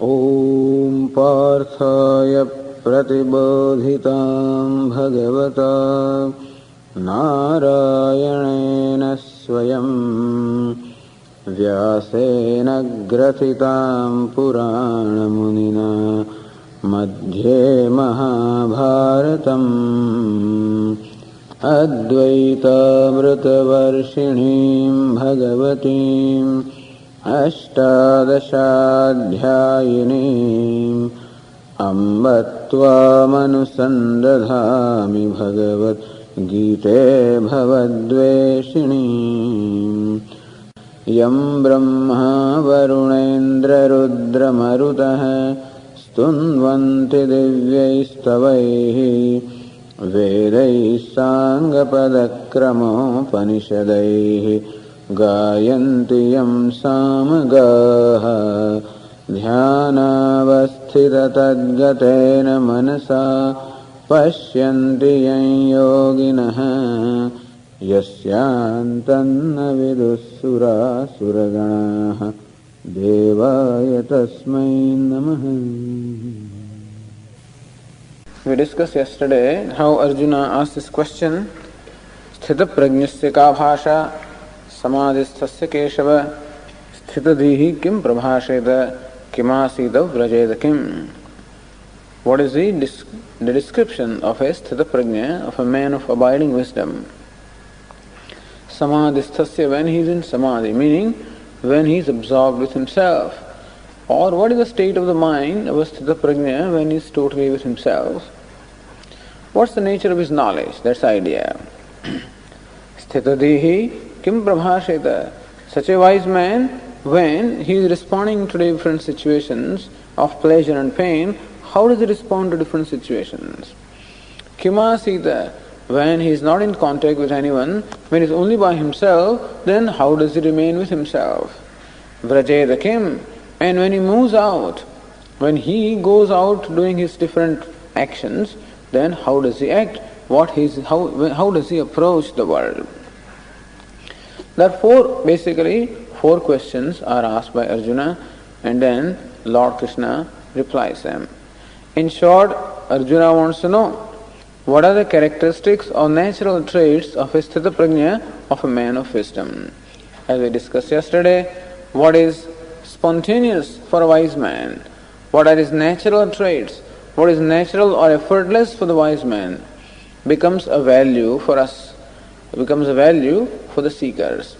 ॐ पार्थाय प्रतिबोधितां भगवता नारायणेन स्वयं व्यासेन ग्रथितां पुराणमुनिना मध्ये महाभारतम् अद्वैतामृतवर्षिणीं भगवतीम् अष्टादशाध्यायिनीम् अम्ब त्वामनुसन्दधामि भगवद्गीते भवद्वेषिणीम् यं ब्रह्मा वरुणेन्द्ररुद्रमरुतः स्तुन्वन्ति दिव्यैस्तवैः वेदैः साङ्गपदक्रमोपनिषदैः गायन्ति यं सामगाः ध्यानावस्थिततद्गतेन मनसा पश्यन्ति यं योगिनः यस्यान्तन्न विदुःसुरासुरगणाः देवाय तस्मै नमः. We discussed yesterday how Arjuna asked this question, Sthita prajnasya ka bhasha samadhisthasya keshava sthitadhihi kim prabhasheta kimasita vrajeda kim. What is the description of a sthita prajna, of a man of abiding wisdom? Samadhisthasya, when he is in samadhi, meaning when he is absorbed with himself. Or what is the state of the mind of a sthita prajna when he is totally with himself? What's the nature of his knowledge? That's the idea. Sthitadhihi kim prabhasheta. Such a wise man, when he is responding to different situations of pleasure and pain, how does he respond to different situations? Kimasita, when he is not in contact with anyone, when he is only by himself, then how does he remain with himself? Vrajeda kim. And when he moves out, when he goes out doing his different actions, then how does he act? How does he approach the world? Therefore, basically, 4 questions are asked by Arjuna, and then Lord Krishna replies them. In short, Arjuna wants to know what are the characteristics or natural traits of a sthita prajna, of a man of wisdom. As we discussed yesterday, what is spontaneous for a wise man? What are his natural traits? What is natural or effortless for the wise man becomes a value for us. It becomes a value for the seekers.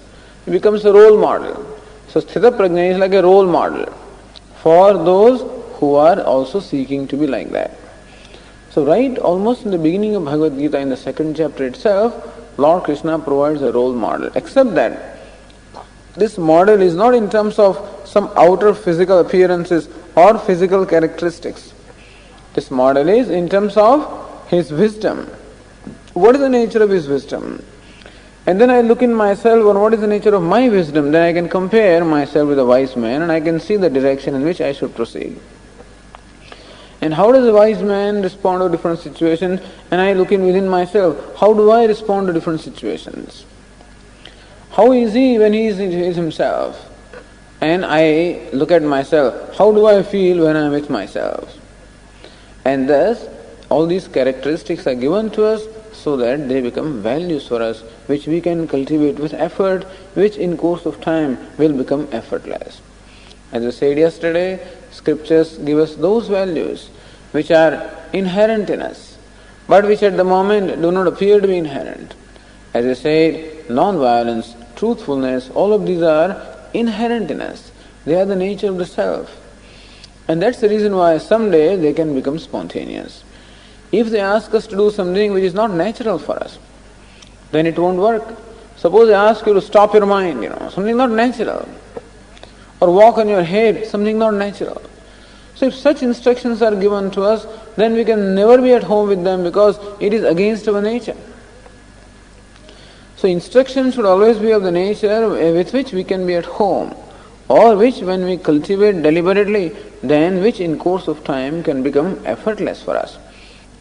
It becomes a role model. So Sthita Prajna is like a role model for those who are also seeking to be like that. So right almost in the beginning of Bhagavad Gītā, in the 2nd chapter itself, Lord Krishna provides a role model. Except that this model is not in terms of some outer physical appearances or physical characteristics. This model is in terms of his wisdom. What is the nature of his wisdom? And then I look in myself on what is the nature of my wisdom. Then I can compare myself with a wise man and I can see the direction in which I should proceed. And how does a wise man respond to different situations? And I look in within myself, how do I respond to different situations? How is he when he is himself? And I look at myself, how do I feel when I am with myself? And thus, all these characteristics are given to us so that they become values for us, which we can cultivate with effort, which in course of time will become effortless. As I said yesterday, scriptures give us those values which are inherent in us, but which at the moment do not appear to be inherent. As I said, non-violence, truthfulness, all of these are inherent in us. They are the nature of the self. And that's the reason why someday they can become spontaneous. If they ask us to do something which is not natural for us, then it won't work. Suppose they ask you to stop your mind, something not natural. Or walk on your head, something not natural. So if such instructions are given to us, then we can never be at home with them because it is against our nature. So instruction should always be of the nature with which we can be at home, or which when we cultivate deliberately, then which in course of time can become effortless for us.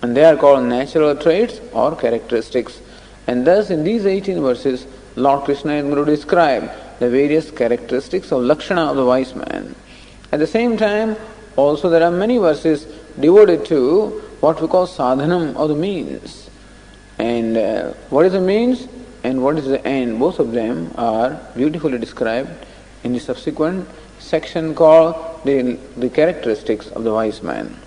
And they are called natural traits or characteristics. And thus in these 18 verses, Lord Krishna is going to describe the various characteristics of Lakshana of the wise man. At the same time, also there are many verses devoted to what we call sadhanam, or the means. And what is the means and what is the end? Both of them are beautifully described in the subsequent section called the characteristics of the wise man.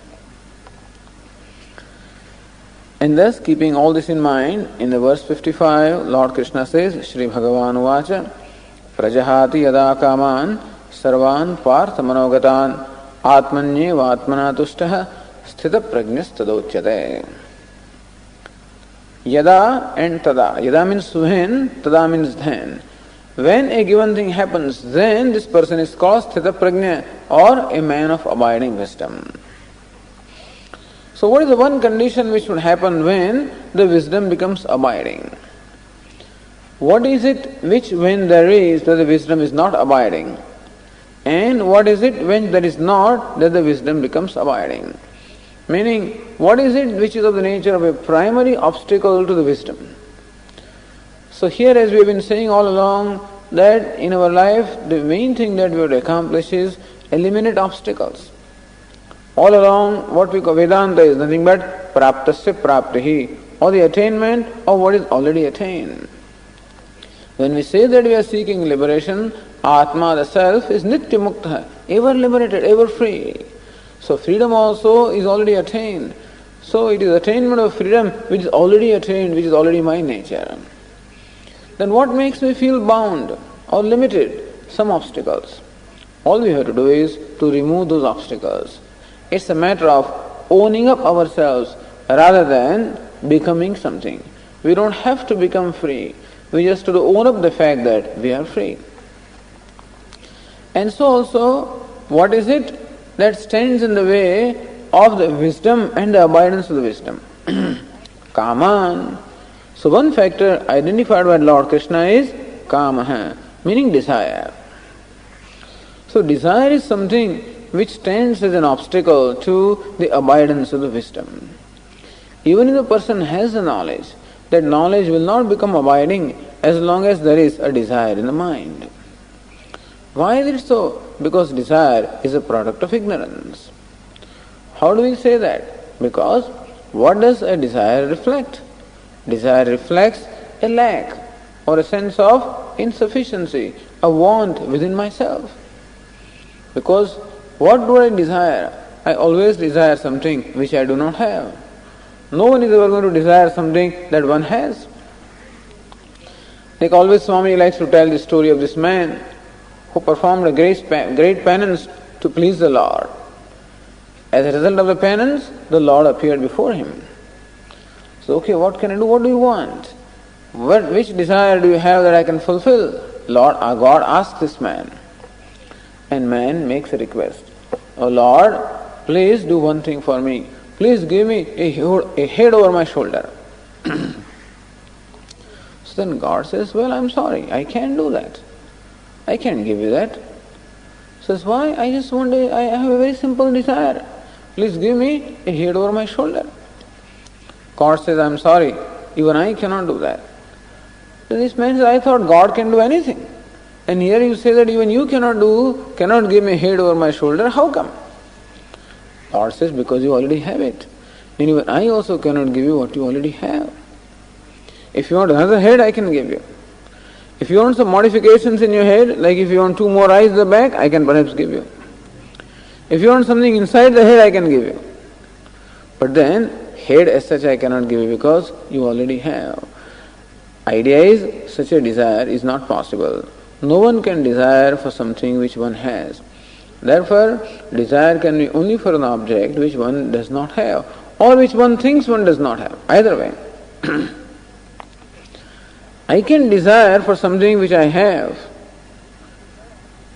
And thus, keeping all this in mind, in the verse 55, Lord Krishna says, Shri Bhagavan Uvacha, Prajahati yada kaman sarvan partha manogatan atmanye vatmana tushtaha sthita prajnas tadochyate. Yada and tada. Yada means when, tada means then. When a given thing happens, then this person is called sthita prajna, or a man of abiding wisdom. So what is the one condition which would happen when the wisdom becomes abiding? What is it which when there is that the wisdom is not abiding? And what is it when there is not that the wisdom becomes abiding? Meaning, what is it which is of the nature of a primary obstacle to the wisdom? So here, as we have been saying all along, that in our life the main thing that we would accomplish is eliminate obstacles. All along, what we call Vedanta is nothing but praptasya praptihi, or the attainment of what is already attained. When we say that we are seeking liberation, Atma, the self, is nitya mukta, ever liberated, ever free. So freedom also is already attained. So it is attainment of freedom which is already attained, which is already my nature. Then what makes me feel bound or limited? Some obstacles. All we have to do is to remove those obstacles. It's a matter of owning up ourselves rather than becoming something. We don't have to become free. We just have to own up the fact that we are free. And so also, what is it that stands in the way of the wisdom and the abidance of the wisdom? Kaman. So one factor identified by Lord Krishna is kamaha, meaning desire. So desire is something which stands as an obstacle to the abidance of the wisdom. Even if the person has the knowledge, that knowledge will not become abiding as long as there is a desire in the mind. Why is it so? Because desire is a product of ignorance. How do we say that? Because what does a desire reflect? Desire reflects a lack or a sense of insufficiency, a want within myself. Because what do I desire? I always desire something which I do not have. No one is ever going to desire something that one has. Like always Swami likes to tell the story of this man who performed a great penance to please the Lord. As a result of the penance, the Lord appeared before him. So, okay, what can I do? What do you want? Which desire do you have that I can fulfill? God asks this man. And man makes a request. Oh Lord, please do one thing for me. Please give me a head over my shoulder. So then God says, well, I'm sorry, I can't do that. I can't give you that. Says, why? I have a very simple desire. Please give me a head over my shoulder. God says, I'm sorry, even I cannot do that. So this man says, I thought God can do anything. And here you say that even you cannot give me a head over my shoulder. How come? Lord says, because you already have it. And even I also cannot give you what you already have. If you want another head, I can give you. If you want some modifications in your head, like if you want 2 more eyes at the back, I can perhaps give you. If you want something inside the head, I can give you. But then, head as such I cannot give you because you already have. Idea is, such a desire is not possible. No one can desire for something which one has. Therefore, desire can be only for an object which one does not have, or which one thinks one does not have. Either way. I can desire for something which I have.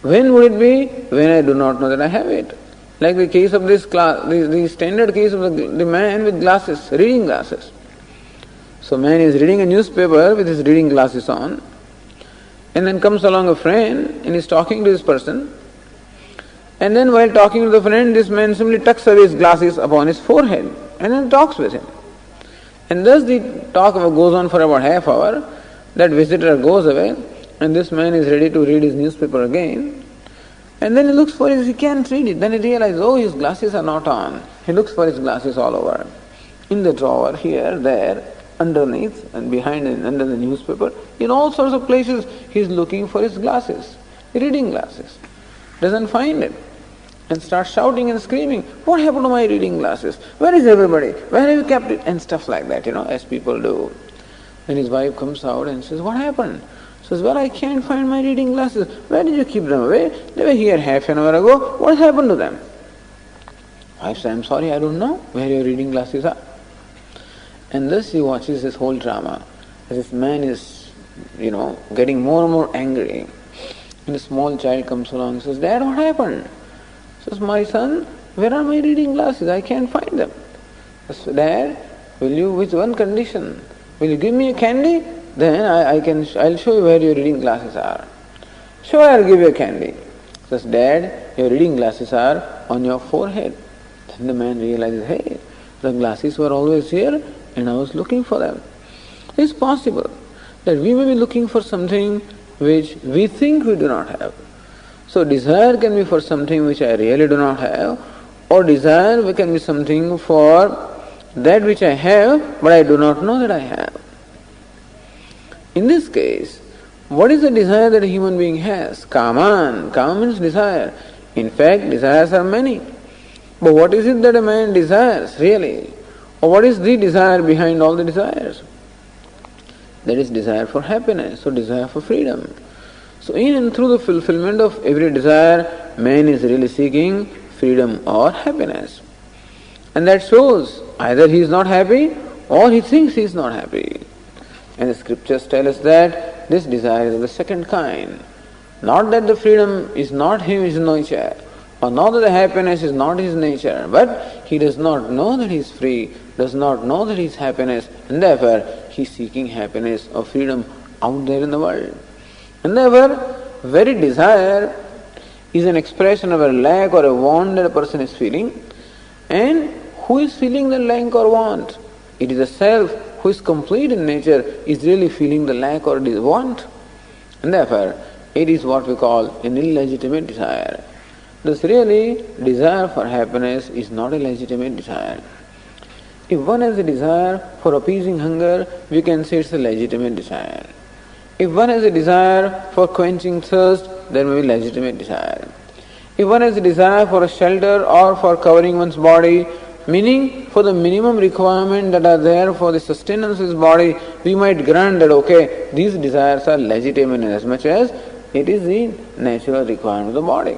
When would it be? When I do not know that I have it. Like the case of this class, the standard case of the man with glasses, reading glasses. So man is reading a newspaper with his reading glasses on, and then comes along a friend and is talking to this person, and then while talking to the friend, this man simply tucks away his glasses upon his forehead and then talks with him. And thus the talk goes on for about half hour. That visitor goes away, and this man is ready to read his newspaper again. And then he looks for he can't read it. Then he realizes, oh, his glasses are not on. He looks for his glasses all over. In the drawer, here, there, underneath, and behind and under the newspaper, in all sorts of places, he's looking for his glasses, reading glasses. Doesn't find it. And starts shouting and screaming, what happened to my reading glasses? Where is everybody? Where have you kept it? And stuff like that, as people do. Then his wife comes out and says, what happened? Says, well, I can't find my reading glasses. Where did you keep them away? They were here half an hour ago. What happened to them? Wife says, I'm sorry, I don't know where your reading glasses are. And thus he watches this whole drama. As this man is, getting more and more angry. And a small child comes along and says, Dad, what happened? Says, my son, where are my reading glasses? I can't find them. Says, Dad, with one condition, will you give me a candy? Then I'll show you where your reading glasses are. Sure, I'll give you a candy. Says, Dad, your reading glasses are on your forehead. Then the man realizes, hey, the glasses were always here and I was looking for them. It's possible that we may be looking for something which we think we do not have. So desire can be for something which I really do not have, or desire can be something for that which I have but I do not know that I have. In this case, what is the desire that a human being has? Kaman. Kama means desire. In fact, desires are many. But what is it that a man desires really? Or what is the desire behind all the desires? That is desire for happiness, or desire for freedom. So in and through the fulfillment of every desire, man is really seeking freedom or happiness. And that shows either he is not happy or he thinks he is not happy. And the scriptures tell us that this desire is of the second kind. Not that the freedom is not his nature, or not that the happiness is not his nature, but he does not know that he is free, does not know that he is happiness, and therefore he is seeking happiness or freedom out there in the world. And therefore, very desire is an expression of a lack or a want that a person is feeling. And who is feeling the lack or want? It is the self who is complete in nature is really feeling the lack or want. And therefore, it is what we call an illegitimate desire. Thus really, desire for happiness is not a legitimate desire. If one has a desire for appeasing hunger, we can say it's a legitimate desire. If one has a desire for quenching thirst, there may be legitimate desire. If one has a desire for a shelter or for covering one's body, meaning for the minimum requirement that are there for the sustenance of his body, we might grant that, okay, these desires are legitimate as much as it is the natural requirement of the body.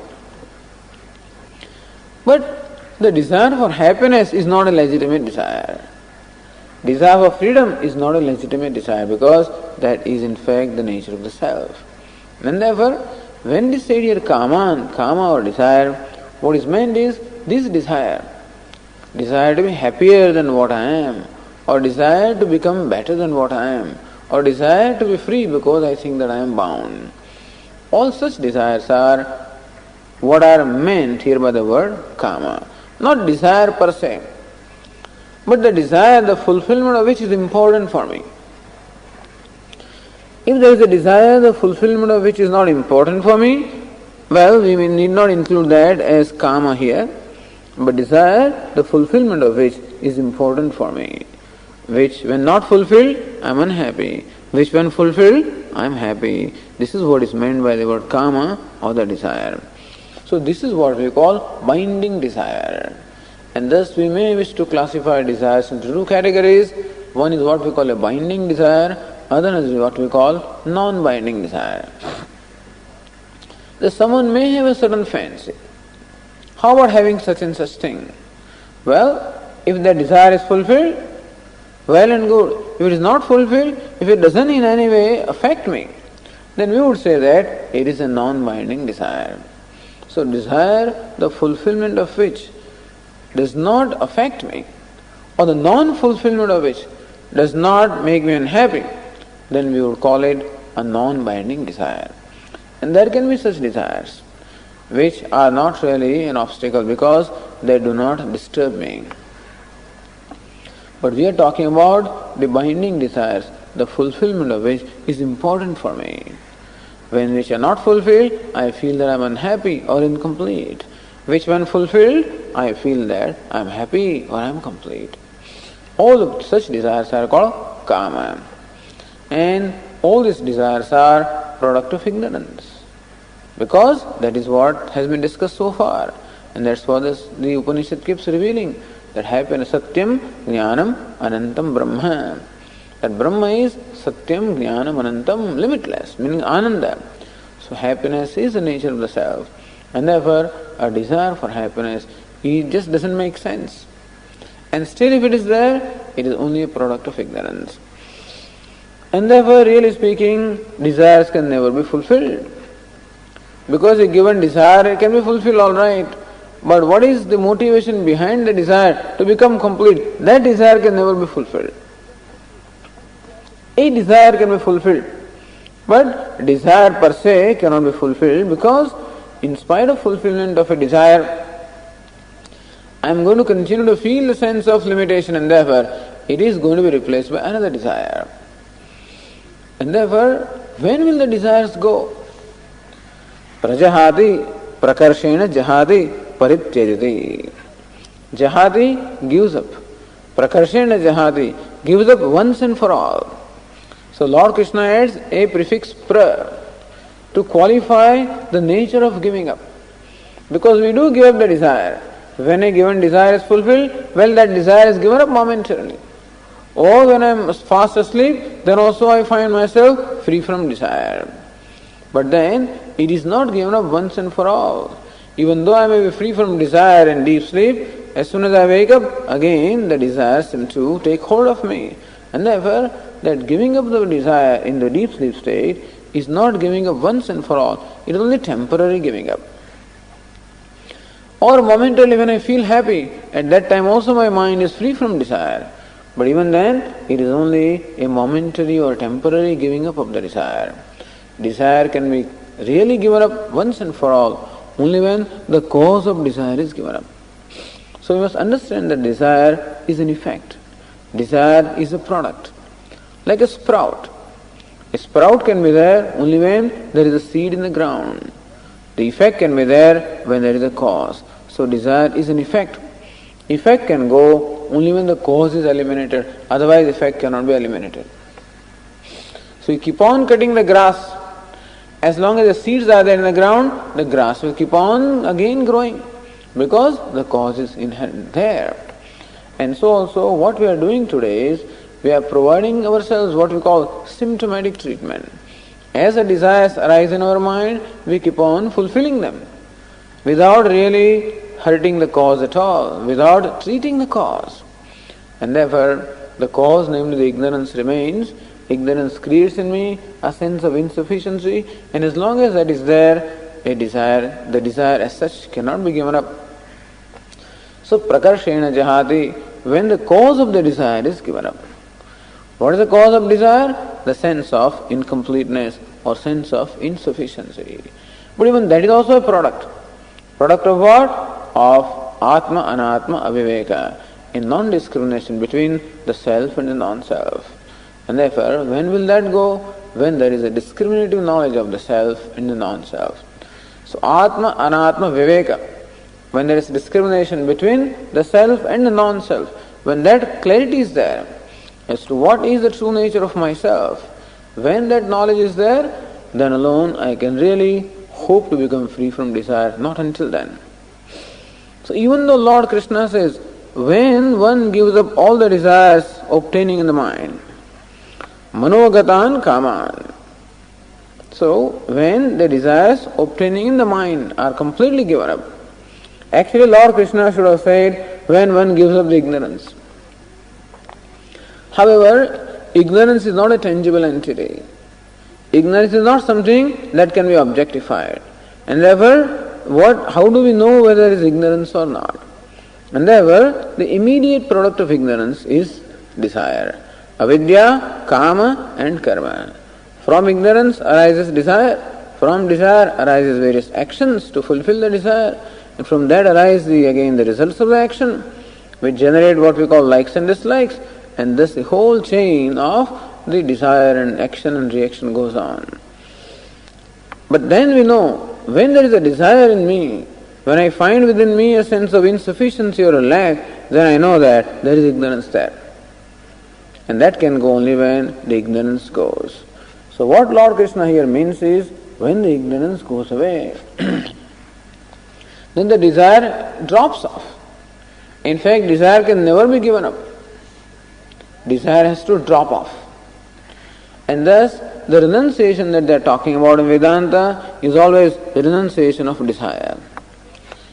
But the desire for happiness is not a legitimate desire. Desire for freedom is not a legitimate desire because that is in fact the nature of the self. And therefore, when this said here kama or desire, what is meant is this desire to be happier than what I am, or desire to become better than what I am, or desire to be free because I think that I am bound. All such desires are what are meant here by the word kama. Not desire per se, but the desire, the fulfillment of which is important for me. If there is a desire, the fulfillment of which is not important for me, well, we need not include that as kama here, but desire, the fulfillment of which is important for me. Which when not fulfilled, I am unhappy. Which when fulfilled, I am happy. This is what is meant by the word kama or the desire. So this is what we call binding desire. And thus we may wish to classify desires into two categories. One is what we call a binding desire, other is what we call non-binding desire. That someone may have a certain fancy. How about having such and such thing? Well, if that desire is fulfilled, well and good. If it is not fulfilled, if it doesn't in any way affect me, then we would say that it is a non-binding desire. So desire, the fulfillment of which does not affect me, or the non-fulfillment of which does not make me unhappy, then we would call it a non-binding desire. And there can be such desires which are not really an obstacle because they do not disturb me. But we are talking about the binding desires, the fulfillment of which is important for me. When which are not fulfilled, I feel that I am unhappy or incomplete. Which when fulfilled, I feel that I am happy or I am complete. All of such desires are called kama. And all these desires are product of ignorance. Because that is what has been discussed so far. And that's what the Upanishad keeps revealing. That happiness, Satyam, Jnanam, Anantam, Brahma. That Brahma is Satyam, Jnanam, Anantam, limitless, meaning Ananda. So happiness is the nature of the self. And therefore, a desire for happiness, it just doesn't make sense. And still if it is there, it is only a product of ignorance. And therefore, really speaking, desires can never be fulfilled. Because a given desire, it can be fulfilled all right. But what is the motivation behind the desire to become complete? That desire can never be fulfilled. A desire can be fulfilled, but desire per se cannot be fulfilled, because in spite of fulfillment of a desire, I am going to continue to feel the sense of limitation, and therefore it is going to be replaced by another desire. And therefore, when will the desires go? Prajahati, prakarshena jahati, parityajati. Jahati gives up. Prakarshena jahati gives up once and for all. So Lord Krishna adds a prefix pra to qualify the nature of giving up. Because we do give up the desire. When a given desire is fulfilled, well, that desire is given up momentarily. Or when I am fast asleep, then also I find myself free from desire. But then it is not given up once and for all. Even though I may be free from desire and deep sleep, as soon as I wake up, again the desires seem to take hold of me. And therefore, that giving up the desire in the deep sleep state is not giving up once and for all. It is only temporary giving up. Or momentarily when I feel happy, at that time also my mind is free from desire. But even then, it is only a momentary or temporary giving up of the desire. Desire can be really given up once and for all, only when the cause of desire is given up. So we must understand that desire is an effect. Desire is a product. Like a sprout. A sprout can be there only when there is a seed in the ground. The effect can be there when there is a cause. So desire is an effect. Effect can go only when the cause is eliminated. Otherwise effect cannot be eliminated. So you keep on cutting the grass. As long as the seeds are there in the ground, the grass will keep on again growing. Because the cause is inherent there. And so also what we are doing today is, we are providing ourselves what we call symptomatic treatment. As the desires arise in our mind, we keep on fulfilling them without really hurting the cause at all, without treating the cause. And therefore, the cause, namely the ignorance, remains. Ignorance creates in me a sense of insufficiency, and as long as that is there, the desire as such cannot be given up. So, prakarshena jahati, when the cause of the desire is given up. What is the cause of desire? The sense of incompleteness or sense of insufficiency. But even that is also a product. Product of what? Of Atma, Anatma, Aviveka, in non-discrimination between the self and the non-self. And therefore, when will that go? When there is a discriminative knowledge of the self and the non-self. So Atma, Anatma, Viveka, when there is discrimination between the self and the non-self, when that clarity is there as to what is the true nature of myself, when that knowledge is there, then alone I can really hope to become free from desire, not until then. So even though Lord Krishna says, when one gives up all the desires obtaining in the mind, manogatan kaman. So when the desires obtaining in the mind are completely given up, actually Lord Krishna should have said, when one gives up the ignorance. However, ignorance is not a tangible entity. Ignorance is not something that can be objectified. And therefore, how do we know whether it is ignorance or not? And therefore, the immediate product of ignorance is desire. Avidya, kama and karma. From ignorance arises desire. From desire arises various actions to fulfill the desire. And from that arise the results of the action, which generate what we call likes and dislikes. And thus the whole chain of the desire and action and reaction goes on. But then we know, when there is a desire in me, when I find within me a sense of insufficiency or a lack, then I know that there is ignorance there. And that can go only when the ignorance goes. So what Lord Krishna here means is, when the ignorance goes away, then the desire drops off. In fact, desire can never be given up. Desire has to drop off. And thus, the renunciation that they are talking about in Vedanta is always the renunciation of desire.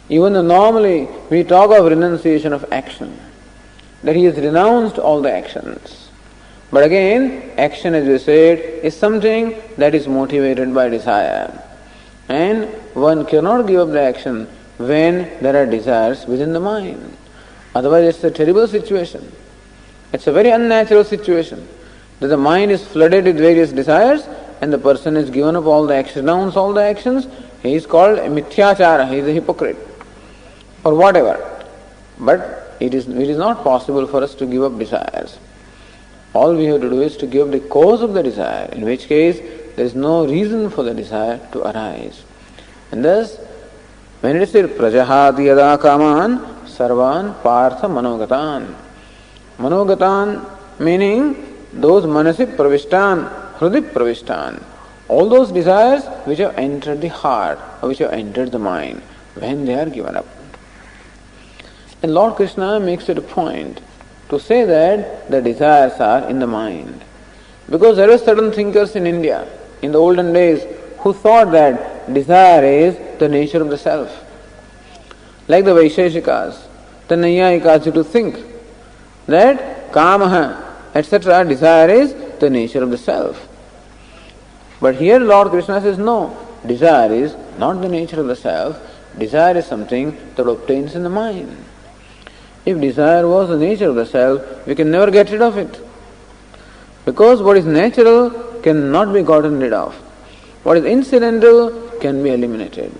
Even though normally we talk of renunciation of action, that he has renounced all the actions. But again, action, as we said, is something that is motivated by desire. And one cannot give up the action when there are desires within the mind. Otherwise it's a terrible situation. It's a very unnatural situation. That the mind is flooded with various desires and the person has given up all the actions, renounced all the actions, he is called a mithyachara, he is a hypocrite. Or whatever. But it is not possible for us to give up desires. All we have to do is to give up the cause of the desire, in which case there is no reason for the desire to arise. And thus, when it is said, prajahati yada kaman sarvan partha manogatan. Manogatan meaning those manasi pravishtan, hrudi pravishtan. All those desires which have entered the heart, or which have entered the mind, when they are given up. And Lord Krishna makes it a point to say that the desires are in the mind. Because there were certain thinkers in India, in the olden days, who thought that desire is the nature of the self. Like the Vaisheshikas, the Naiyayikas used to think that kamaha, etc., desire is the nature of the self. But here Lord Krishna says, no, desire is not the nature of the self, desire is something that obtains in the mind. If desire was the nature of the self, we can never get rid of it. Because what is natural cannot be gotten rid of. What is incidental can be eliminated.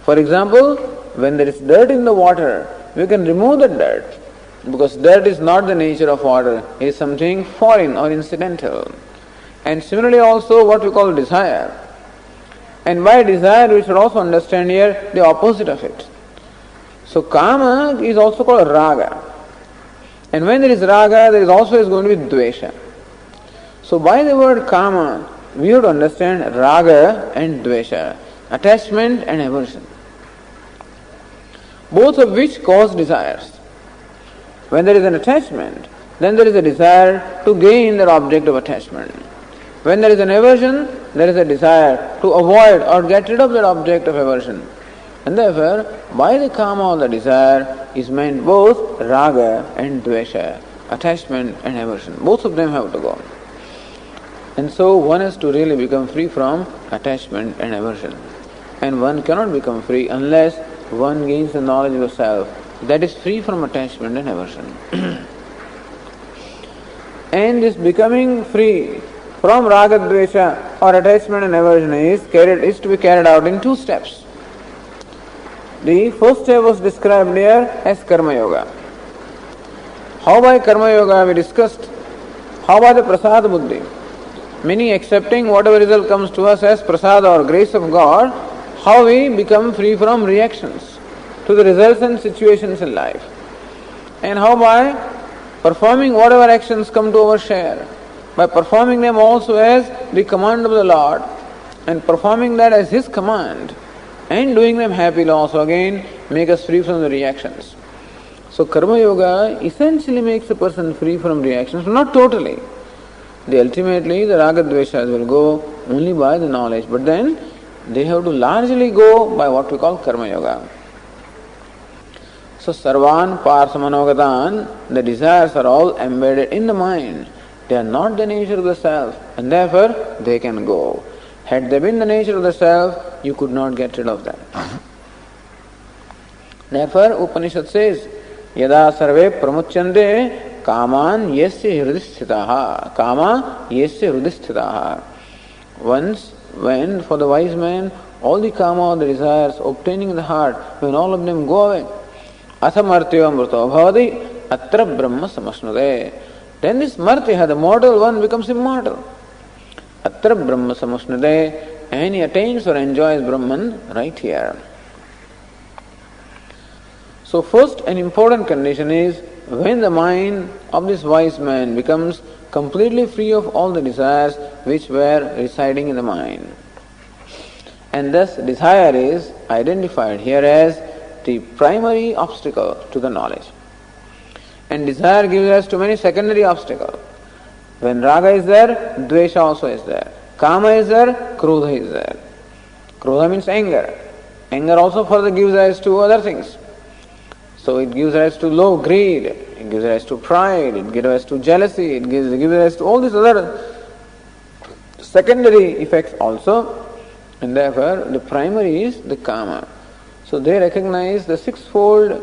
For example, when there is dirt in the water, we can remove the dirt. Because dirt is not the nature of water, it is something foreign or incidental. And similarly also what we call desire. And by desire we should also understand here the opposite of it. So kama is also called raga. And when there is raga, there is also going to be dvesha. So by the word kama, we have to understand raga and dvesha, attachment and aversion, both of which cause desires. When there is an attachment, then there is a desire to gain that object of attachment. When there is an aversion, there is a desire to avoid or get rid of that object of aversion. And therefore, by the kama or the desire is meant both raga and dvesha, attachment and aversion. Both of them have to go. And so one has to really become free from attachment and aversion. And one cannot become free unless one gains the knowledge of the self that is free from attachment and aversion. And this becoming free from raga, dvesha or attachment and aversion is to be carried out in two steps. The first step was described here as karma yoga. How by karma yoga we discussed? How by the prasad buddhi? Meaning accepting whatever result comes to us as prasad or grace of God, how we become free from reactions to the results and situations in life. And how by performing whatever actions come to our share, by performing them also as the command of the Lord, and performing that as His command, and doing them happily also again make us free from the reactions. So karma yoga essentially makes a person free from reactions, but not totally. Ultimately the raga dveshas will go only by the knowledge, but then they have to largely go by what we call karma yoga. So sarvan partha manogatan, the desires are all embedded in the mind. They are not the nature of the self, and therefore they can go. Had they been the nature of the self, you could not get rid of them. Therefore, Upanishad says, Yada sarve pramuchyante kaman yasya hridisthitaha. Kama yasya hridisthitaha. Once, when for the wise man, all the kama or the desires obtaining in the heart, when all of them go away, athamartyo amrito bhavati atra brahma samasnade. Then this martya, the mortal one, becomes immortal. Atra Brahma Samasnade, and he attains or enjoys Brahman right here. So first an important condition is when the mind of this wise man becomes completely free of all the desires which were residing in the mind. And thus desire is identified here as the primary obstacle to the knowledge. And desire gives rise to many secondary obstacles. When raga is there, dvesha also is there. Kama is there, krodha is there. Krodha means anger. Anger also further gives rise to other things. So it gives rise to love, greed, it gives rise to pride, it gives rise to jealousy, it gives rise to all these other secondary effects also. And therefore the primary is the kama. So they recognize the sixfold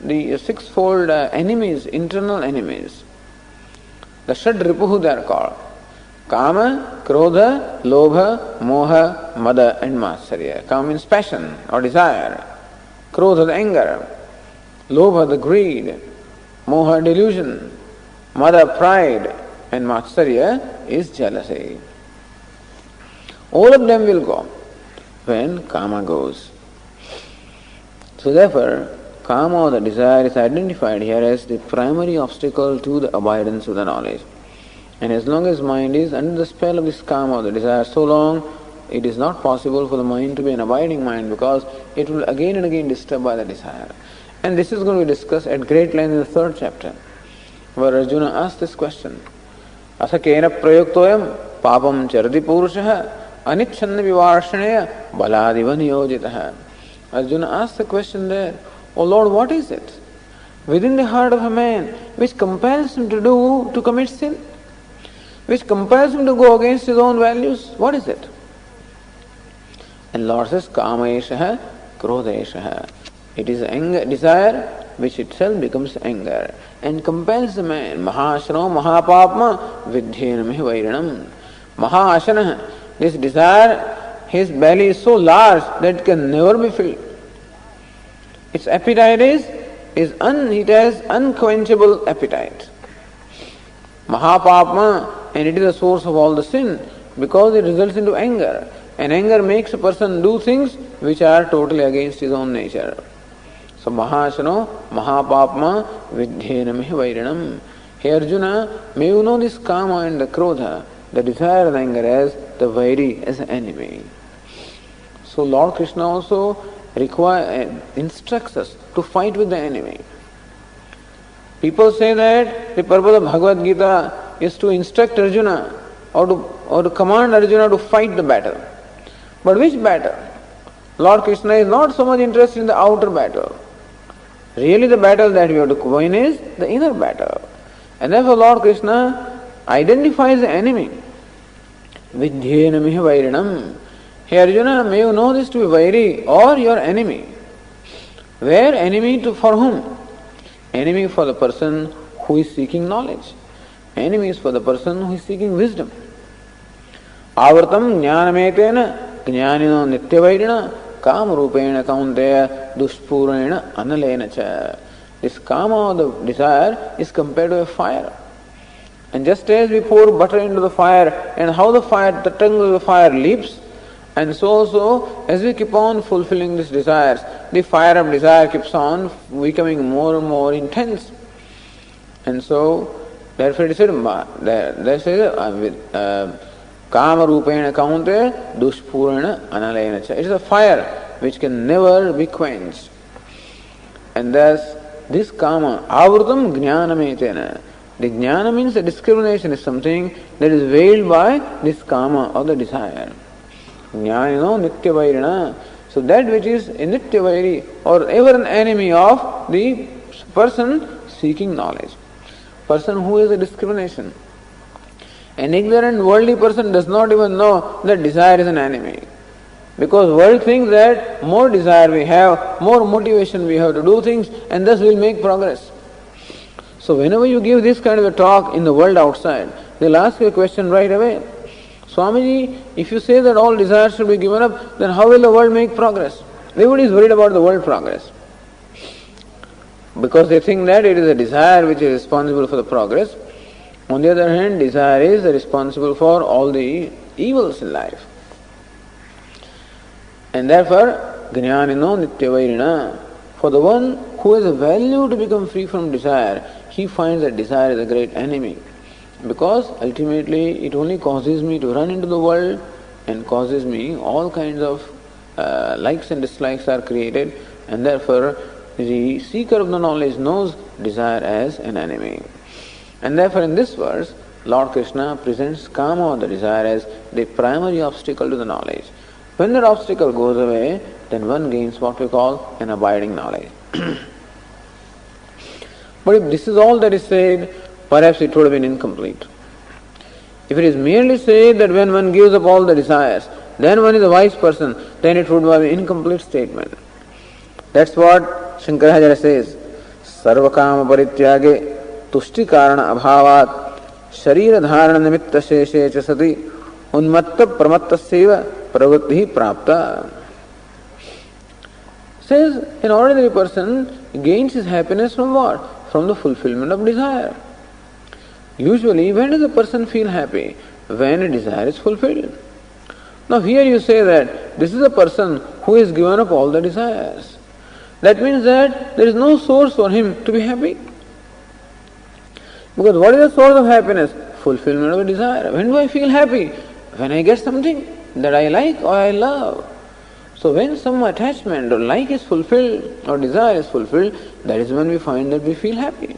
enemies, internal enemies. The Shad Ripuhu they are called. Kama, Krodha, Lobha, Moha, Mada and Matsarya. Kama means passion or desire. Krodha the anger. Lobha the greed. Moha delusion. Mada pride. And Matsarya is jealousy. All of them will go when Kama goes. So therefore, Kama or the desire is identified here as the primary obstacle to the abidance of the knowledge. And as long as mind is under the spell of this Kama or the desire, so long it is not possible for the mind to be an abiding mind because it will again and again disturb by the desire. And this is going to be discussed at great length in the 3rd chapter, where Arjuna asks this question. Asakena prayuktoyam papam charati purushaha anichanna vivarshaneya baladiva niyojitaha. Arjuna asks the question there, O Lord, what is it within the heart of a man which compels him to commit sin? Which compels him to go against his own values? What is it? And Lord says, Kamaeshaha, Krodeshaha. It is anger, desire, which itself becomes anger and compels the man. Mahashano Mahapapma Vidhenam Vairanam. Mahashana, this desire, his belly is so large that it can never be filled. Its appetite it has unquenchable appetite. Mahapapma, and it is the source of all the sin because it results into anger. And anger makes a person do things which are totally against his own nature. So Mahashano, Mahapapma, Vidhenam Vairanam. Hey Arjuna, may you know this Kama and the Krodha, the desire and anger as the Vairi, as an enemy. So Lord Krishna also instructs us to fight with the enemy. People say that the purpose of Bhagavad Gītā is to instruct Arjuna or to command Arjuna to fight the battle. But which battle? Lord Krishna is not so much interested in the outer battle. Really the battle that we have to win is the inner battle. And therefore Lord Krishna identifies the enemy. Vidhenam Vairanam. Hey Arjuna, may you know this to be Vairi or your enemy. Where enemy for whom? Enemy for the person who is seeking knowledge. Enemy is for the person who is seeking wisdom. Avartam jnanametena jnanino nityavairina kamarupena kaunteya dushpurena analena cha. This kama, the desire, is compared to a fire. And just as we pour butter into the fire and how the tongue of the fire leaps, and so also as we keep on fulfilling these desires, the fire of desire keeps on becoming more and more intense. And so, therefore it is said, Kama Rupena Kaunte Dushpurana Analena Cha. It is a fire which can never be quenched. And thus, this Kama, Avrutam Jnanametena. The Jnana means the discrimination is something that is veiled by this Kama or the desire. Jnanino Nityavairana. So that which is a Nityavairi or ever an enemy of the person seeking knowledge. Person who is a discrimination. An ignorant worldly person does not even know that desire is an enemy. Because world thinks that more desire we have, more motivation we have to do things, and thus we will make progress. So whenever you give this kind of a talk in the world outside, they'll ask you a question right away. Swamiji, if you say that all desires should be given up, then how will the world make progress? Everybody is worried about the world progress. Because they think that it is a desire which is responsible for the progress. On the other hand, desire is responsible for all the evils in life. And therefore, Jnanino Nityavairina, for the one who has a value to become free from desire, he finds that desire is a great enemy. Because ultimately it only causes me to run into the world and causes me all kinds of likes and dislikes are created, and therefore the seeker of the knowledge knows desire as an enemy. And therefore in this verse, Lord Krishna presents kama, the desire, as the primary obstacle to the knowledge. When that obstacle goes away, then one gains what we call an abiding knowledge. But if this is all that is said, perhaps it would have been incomplete. If it is merely said that when one gives up all the desires, then one is a wise person, then it would have an incomplete statement. That's what Shankaracharya says. Sarvakama parityage tushti karana abhavat sharira dharana nimitta sheshe cha sati unmatta pramattaseva pravritti prapta. Says an ordinary person gains his happiness from what? From the fulfillment of desire. Usually, when does a person feel happy? When a desire is fulfilled. Now here you say that this is a person who has given up all the desires. That means that there is no source for him to be happy. Because what is the source of happiness? Fulfillment of a desire. When do I feel happy? When I get something that I like or I love. So when some attachment or like is fulfilled or desire is fulfilled, that is when we find that we feel happy.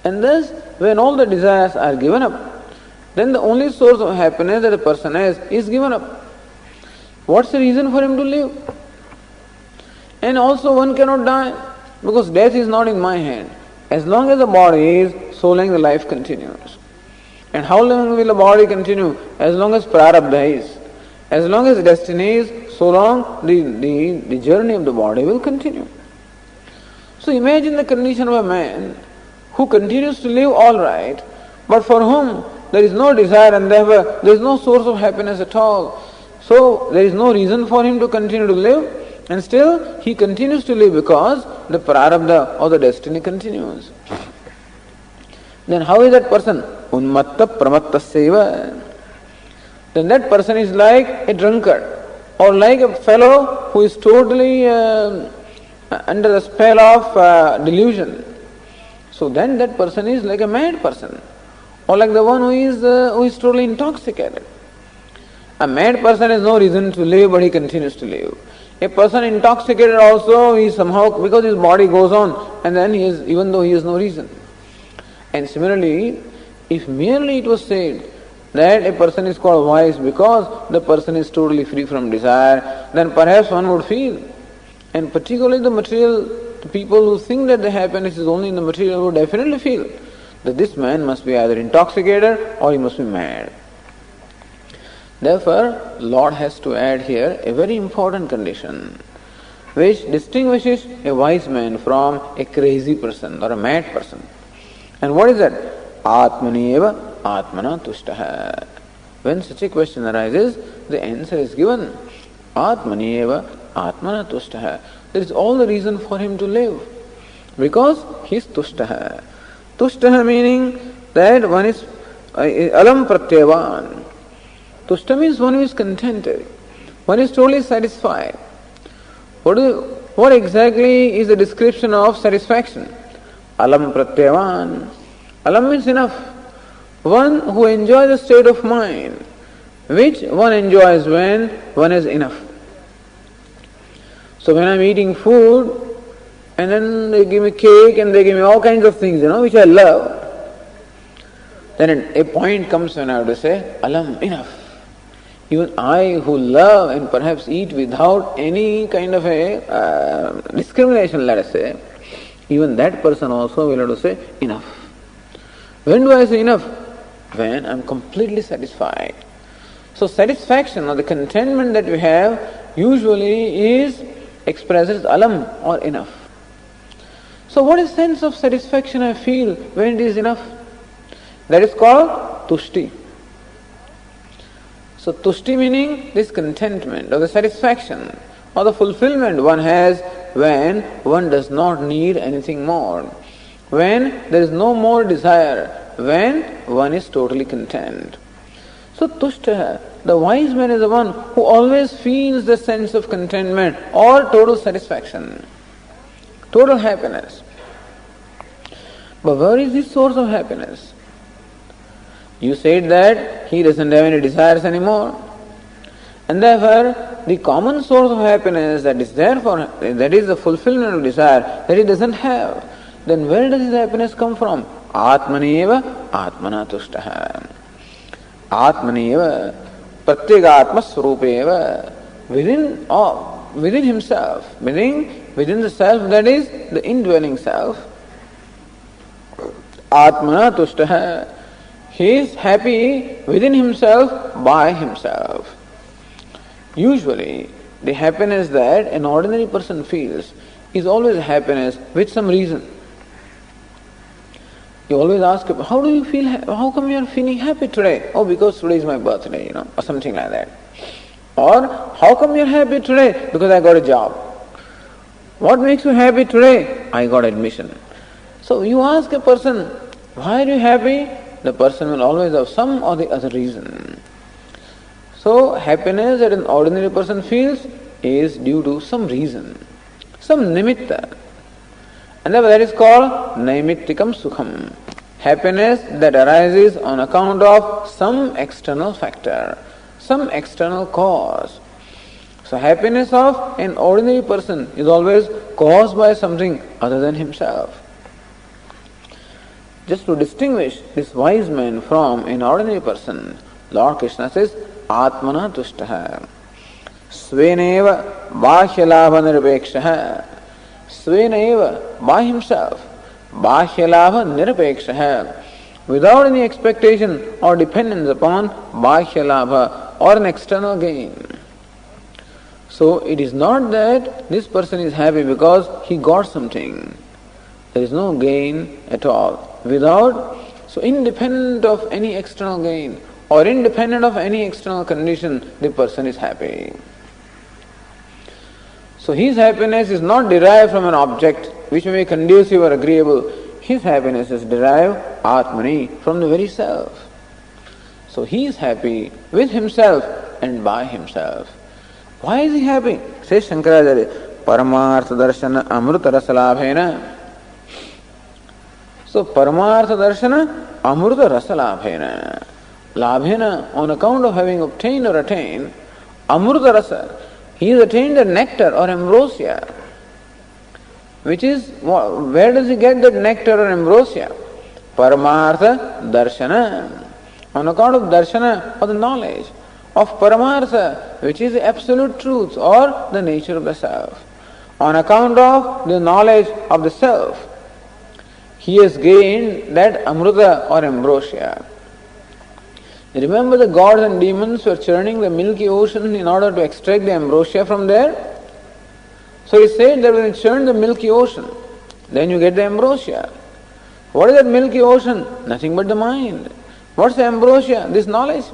And thus, when all the desires are given up, then the only source of happiness that a person has is given up. What's the reason for him to live? And also one cannot die, because death is not in my hand. As long as the body is, so long the life continues. And how long will the body continue? As long as prarabdha is. As long as destiny is, so long the journey of the body will continue. So imagine the condition of a man who continues to live all right, but for whom there is no desire and therefore there is no source of happiness at all. So there is no reason for him to continue to live, and still he continues to live because the prarabdha or the destiny continues. Then how is that person? Unmatta pramattaseva. Then that person is like a drunkard, or like a fellow who is totally under the spell of delusion. So then that person is like a mad person, or like the one who is totally intoxicated. A mad person has no reason to live, but he continues to live. A person intoxicated also, he somehow, because his body goes on, and then he is, even though he has no reason. And similarly, if merely it was said that a person is called wise because the person is totally free from desire, then perhaps one would feel, and particularly the people who think that the happiness is only in the material would definitely feel that this man must be either intoxicated or he must be mad. Therefore, Lord has to add here a very important condition which distinguishes a wise man from a crazy person or a mad person. And what is that? Atmaneva atmana tushtaha. When such a question arises, the answer is given. Atmaneva atmana tushtaha. There is all the reason for him to live, because he is tushtaha. Tushtaha meaning that one is alam pratyavan. Tushta means one who is contented. One is totally satisfied. What exactly is the description of satisfaction? Alam pratyavan. Alam means enough. One who enjoys a state of mind which one enjoys when one is enough. So when I'm eating food and then they give me cake and they give me all kinds of things, which I love, then a point comes when I have to say, alam, enough. Even I who love and perhaps eat without any kind of a discrimination, let us say, even that person also will have to say, enough. When do I say enough? When I'm completely satisfied. So satisfaction or the contentment that we have usually is expressed as alam or enough. So what is sense of satisfaction I feel when it is enough? That is called tushti. So tushti meaning this contentment or the satisfaction or the fulfillment one has when one does not need anything more, when there is no more desire, when one is totally content. So tushtaha, the wise man is the one who always feels the sense of contentment or total satisfaction, total happiness. But where is the source of happiness? You said that he doesn't have any desires anymore. And therefore, the common source of happiness that is there for him, that is the fulfillment of desire, that he doesn't have. Then where does his happiness come from? Atmaneva atmana tushtaha. Atmaneva pratyegatma swarupeva. Within himself, meaning within the self, that is the indwelling self. Atmana tushtaha. He is happy within himself by himself. Usually, the happiness that an ordinary person feels is always happiness with some reason. You always ask, how do you feel? How come you are feeling happy today? Oh, because today is my birthday, or something like that. Or, how come you are happy today? Because I got a job. What makes you happy today? I got admission. So you ask a person, why are you happy? The person will always have some or the other reason. So happiness that an ordinary person feels is due to some reason, some nimitta. And that is called naimittikam sukham. Happiness that arises on account of some external factor, some external cause. So happiness of an ordinary person is always caused by something other than himself. Just to distinguish this wise man from an ordinary person, Lord Krishna says, Atmana tushtaha. Sveneva bahyalabha nirapekshaha. Sveneva, by himself. Bahyalabha nirapekshaha. Without any expectation or dependence upon bahyalabha or an external gain. So it is not that this person is happy because he got something. There is no gain at all. So independent of any external gain or independent of any external condition, the person is happy. So his happiness is not derived from an object which may be conducive or agreeable. His happiness is derived, Atmani, from the very self. So he is happy with himself and by himself. Why is he happy? Says Shankaracharya, Paramartha darshana amruta rasalabhena. So Paramartha darshana amruta rasalabhena. Labhena, on account of having obtained or attained amruta rasa, he has attained the nectar or ambrosia. Which is, where does he get that nectar or ambrosia? Paramartha darshana. On account of darshana, or the knowledge of Paramartha, which is the absolute truth or the nature of the self. On account of the knowledge of the self, he has gained that amruta or ambrosia. Remember the gods and demons were churning the milky ocean in order to extract the ambrosia from there? So he said that when you churn the milky ocean, then you get the ambrosia. What is that milky ocean? Nothing but the mind. What's the ambrosia? This knowledge.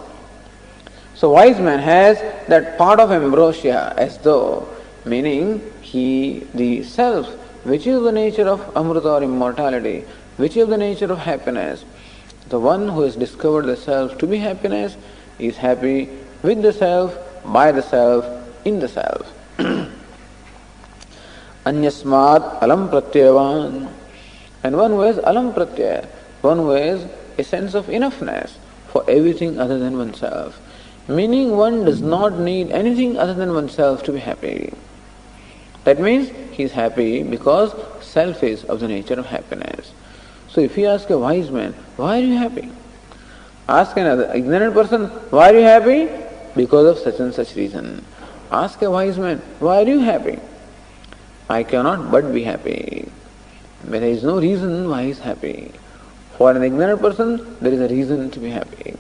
So wise man has that part of ambrosia as though, meaning the self, which is the nature of amrita or immortality, which is the nature of happiness. The one who has discovered the self to be happiness is happy with the self, by the self, in the self. Anyasmat alam pratyavan. And one who has alam pratyaya, one who has a sense of enoughness for everything other than oneself. Meaning one does not need anything other than oneself to be happy. That means he is happy because self is of the nature of happiness. So if you ask a wise man, why are you happy? Ask another ignorant person, why are you happy? Because of such and such reason. Ask a wise man, why are you happy? I cannot but be happy. But there is no reason why he is happy. For an ignorant person, there is a reason to be happy.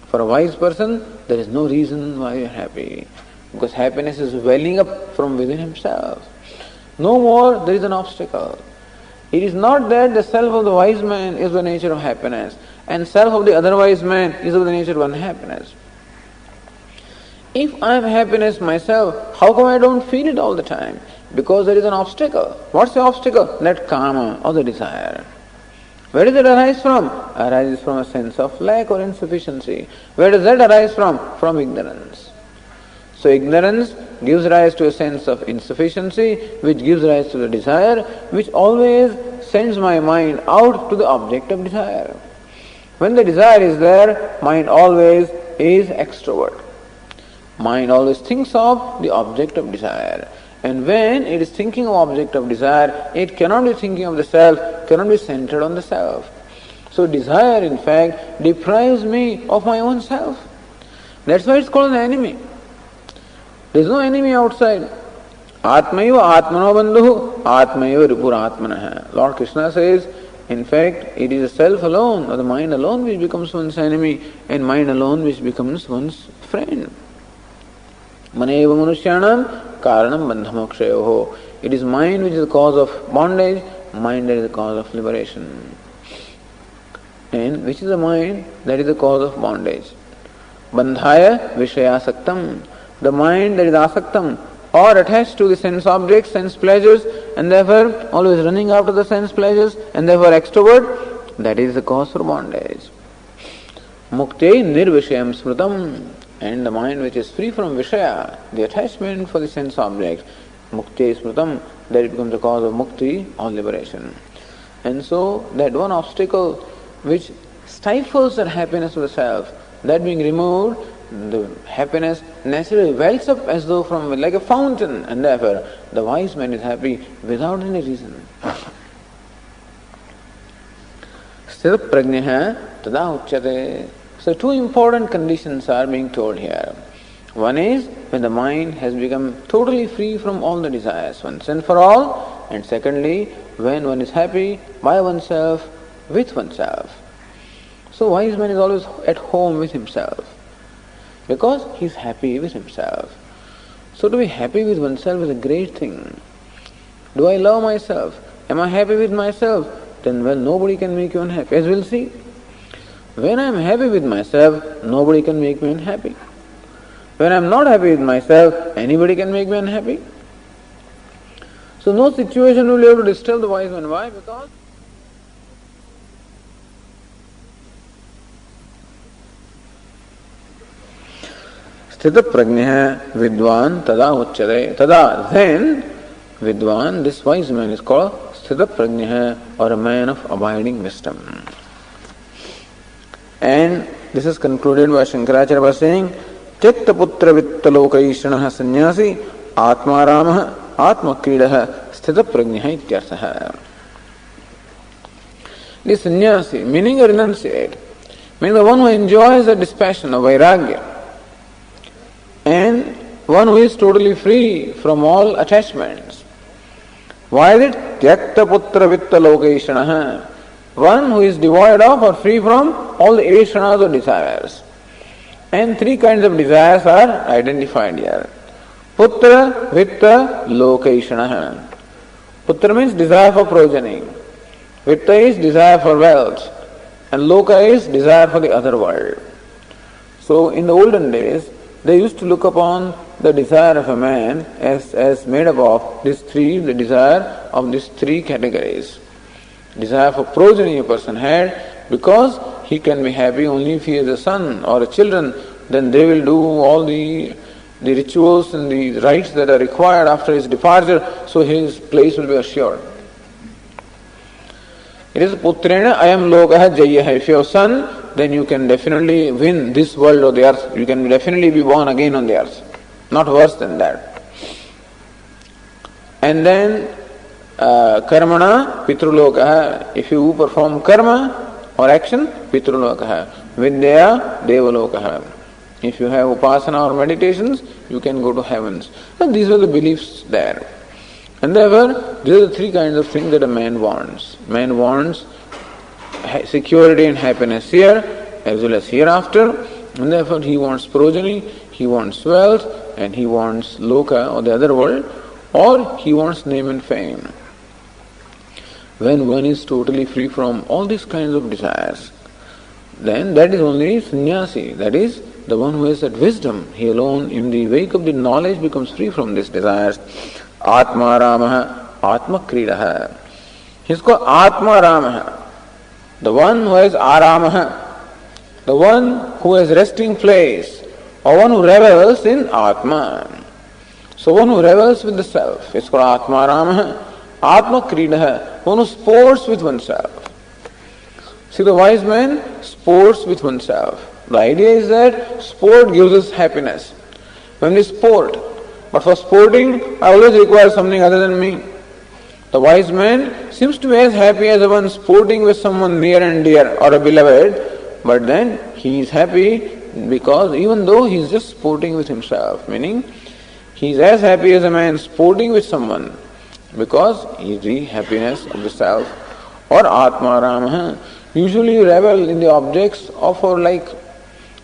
For a wise person, there is no reason why you are happy. Because happiness is welling up from within himself. No more there is an obstacle. It is not that the self of the wise man is the nature of happiness and self of the other wise man is of the nature of unhappiness. If I am happiness myself, how come I don't feel it all the time? Because there is an obstacle. What's the obstacle? That karma or the desire. Where does it arise from? Arises from a sense of lack or insufficiency. Where does that arise from? From ignorance. So ignorance gives rise to a sense of insufficiency, which gives rise to the desire, which always sends my mind out to the object of desire. When the desire is there, mind always is extrovert. Mind always thinks of the object of desire. And when it is thinking of object of desire, it cannot be thinking of the self, cannot be centered on the self. So desire, in fact, deprives me of my own self. That's why it's called an enemy. There is no enemy outside. Atmaiva atmano bandhu, atmaiva ripuratmanaha. Lord Krishna says, in fact, it is the self alone, or the mind alone, which becomes one's enemy, and mind alone which becomes one's friend. Maneva manushyanam karanam bandhamokshayoho. It is mind which is the cause of bondage, mind that is the cause of liberation. And which is the mind that is the cause of bondage? Bandhaya vishayasaktam. The mind that is asaktam, or attached to the sense objects, sense pleasures, and therefore always running after the sense pleasures, and therefore extrovert, that is the cause for bondage. Mukte nirvishayam smritam. And the mind which is free from Vishaya, the attachment for the sense object, Mukti Smritam, that it becomes the cause of Mukti or liberation. And so that one obstacle which stifles that happiness of the self, that being removed, the happiness naturally wells up as though from like a fountain, and therefore the wise man is happy without any reason. Sthita prajnaha tada uchyate. So two important conditions are being told here. One is when the mind has become totally free from all the desires, once and for all. And secondly, when one is happy by oneself, with oneself. So wise man is always at home with himself, because he is happy with himself. So to be happy with oneself is a great thing. Do I love myself? Am I happy with myself? Then well, nobody can make you unhappy, as we'll see. When I am happy with myself, nobody can make me unhappy. When I am not happy with myself, anybody can make me unhappy. So no situation will be able to disturb the wise man. Why? Because Sthita prajnaha vidwan tada uchyate. Tada, then vidwan, this wise man is called Sthita prajnaha, or a man of abiding wisdom. And this is concluded by Shankaracharya by saying, Tyakta putra vittalokaishanaha sannyasi atmaramaha atmakridaha sthita prajnaha ityarthaha. The sannyasi, meaning a renunciate, meaning the one who enjoys the dispassion of vairagya, and one who is totally free from all attachments. Why is it Tyakta putra vittalokaishanaha? One who is devoid of or free from all the eshanas or desires. And three kinds of desires are identified here. Putra, Vitta, Lokaishanaha. Putra means desire for progeny. Vitta is desire for wealth. And Loka is desire for the other world. So in the olden days, they used to look upon the desire of a man as made up of the desire of these three categories. Desire for progeny a person had, because he can be happy only if he has a son or a children, then they will do all the rituals and the rites that are required after his departure, so his place will be assured. It is putrena ayam lokaha jayaha. If you have a son, then you can definitely win this world or the earth. You can definitely be born again on the earth. Not worse than that. And then karmana pitrulokaha. If you perform karma or action, pitrulokaha. Vidya devalokaha. If you have upasana or meditations, you can go to heavens. And these are the beliefs there. And therefore, these are the three kinds of things that a man wants. Man wants security and happiness here, as well as hereafter. And therefore, he wants progeny, he wants wealth, and he wants loka or the other world, or he wants name and fame. When one is totally free from all these kinds of desires, then that is only sannyasi, that is the one who has that wisdom. He alone, in the wake of the knowledge, becomes free from these desires. Atma Ramaha, Atma Kridaha. He is called Atma Ramaha. The one who has ārāmaha, the one who has resting place, or one who revels in Atma. So one who revels with the self, it's called Atmaramaha, Atma Kridaha, one who sports with oneself. See, the wise man sports with oneself. The idea is that sport gives us happiness. When we sport, but for sporting, I always require something other than me. The wise man seems to be as happy as the one sporting with someone near and dear or a beloved, but then he is happy because even though he is just sporting with himself, meaning he is as happy as a man sporting with someone because he is the happiness of the self or Atma Ramaha. Usually you revel in the objects of our like,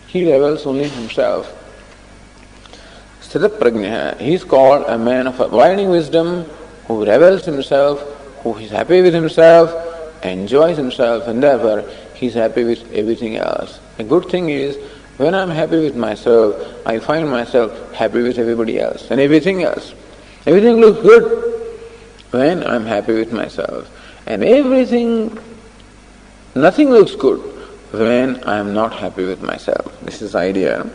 he revels only in himself. Sthita Prajna, he is called a man of abiding wisdom who revels himself, who is happy with himself, enjoys himself, and therefore he is happy with everything else. A good thing is, when I am happy with myself, I find myself happy with everybody else and everything else. Everything looks good when I am happy with myself. And nothing looks good when I am not happy with myself. This is the idea.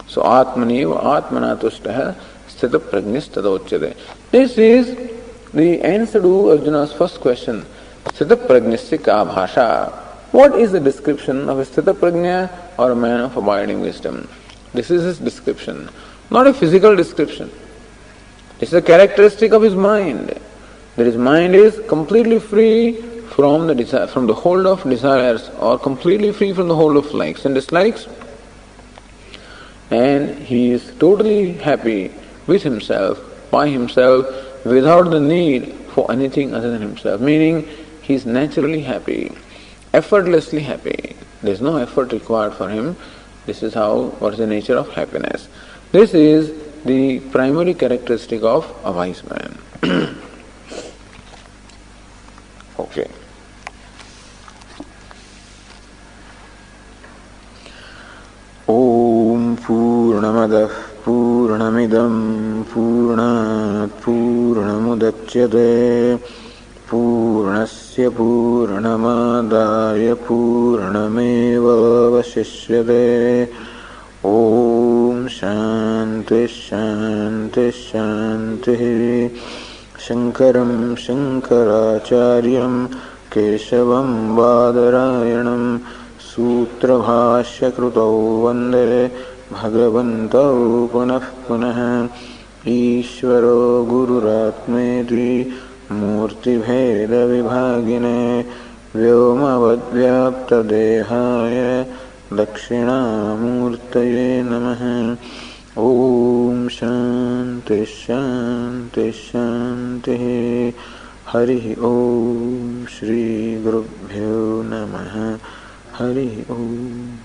So, Atmaniva Atmanatushtaha Sthita Prajnistadochyate. This is the answer to Arjuna's first question. Sthita Prajnistika Bhasha. What is the description of a Sthita Prajna or a man of abiding wisdom? This is his description. Not a physical description. This is a characteristic of his mind. That his mind is completely free from the hold of desires, or completely free from the hold of likes and dislikes. And he is totally happy with himself, by himself, without the need for anything other than himself. Meaning, he is naturally happy, effortlessly happy. There is no effort required for him. This is what is the nature of happiness. This is the primary characteristic of a wise man. Okay. Om Purnamadah Purnamidam Purnat Purnamudachyate Purnasya Purnamadaya Purnameva Vasishyate. Om Shanti Shanti Shanti. Shankaram Shankaracharyam Keshavam Badarayanam Sutrabhashya Krutau Vande Bhagavantau Punah Punah. Ishvaro Gururatmeti Murti Bheda Vibhagine Vyomavadvyapta Dehaya Dakshinamurtaye Namaha. Om Shanti Shanti Shanti. Hari Om Shri Gurubhyo Namaha. Hari Om.